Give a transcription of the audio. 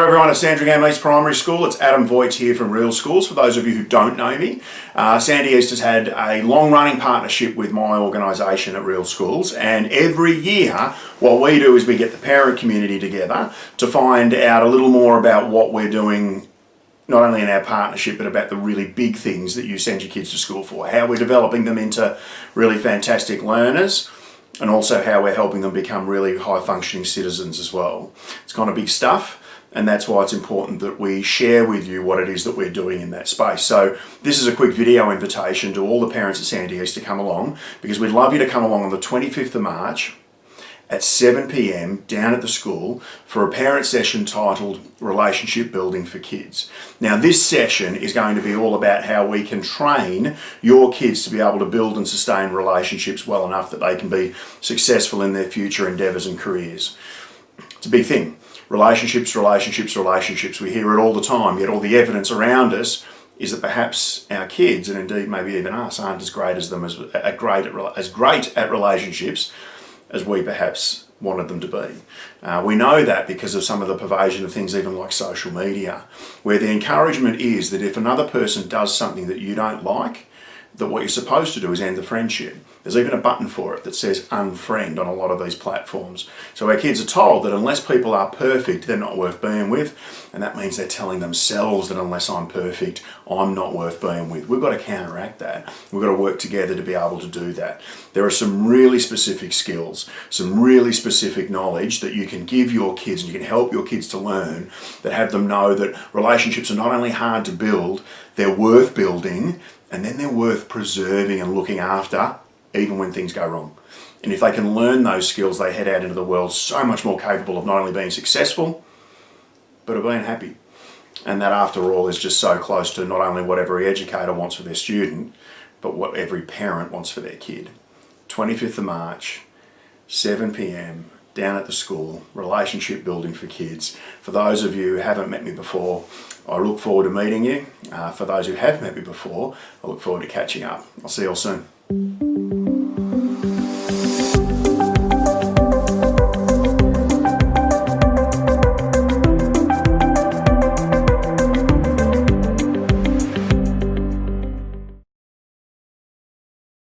Hello everyone at Sandringham East Primary School. It's Adam Voigt here from Real Schools. For those of you who don't know me, Sandy East has had a long-running partnership with my organisation at Real Schools, and every year what we do is we get the parent community together to find out a little more about what we're doing, not only in our partnership, but about the really big things that you send your kids to school for, how we're developing them into really fantastic learners, and also how we're helping them become really high-functioning citizens as well. It's kind of big stuff, and that's why it's important that we share with you what it is that we're doing in that space. So this is a quick video invitation to all the parents at Sandy East to come along, because we'd love you to come along on the 25th of March at 7 p.m. down at the school for a parent session titled Relationship Building for Kids. Now this session is going to be all about how we can train your kids to be able to build and sustain relationships well enough that they can be successful in their future endeavours and careers. It's a big thing. Relationships, relationships, relationships. We hear it all the time, yet all the evidence around us is that perhaps our kids, and indeed maybe even us, aren't as great at relationships as we perhaps wanted them to be. We know that because of some of the pervasion of things even like social media, where the encouragement is that if another person does something that you don't like, that what you're supposed to do is end the friendship. There's even a button for it that says unfriend on a lot of these platforms. So our kids are told that unless people are perfect, they're not worth being with, and that means they're telling themselves that unless I'm perfect, I'm not worth being with. We've got to counteract that. We've got to work together to be able to do that. There are some really specific skills, some really specific knowledge that you can give your kids and you can help your kids to learn, that have them know that relationships are not only hard to build, they're worth building, and then they're worth preserving and looking after, even when things go wrong. And if they can learn those skills, they head out into the world so much more capable of not only being successful, but of being happy. And that, after all, is just so close to not only what every educator wants for their student, but what every parent wants for their kid. 25th of March, 7 p.m, down at the school, Relationship Building for Kids. For those of you who haven't met me before, I look forward to meeting you. For those who have met me before, I look forward to catching up. I'll see you all soon.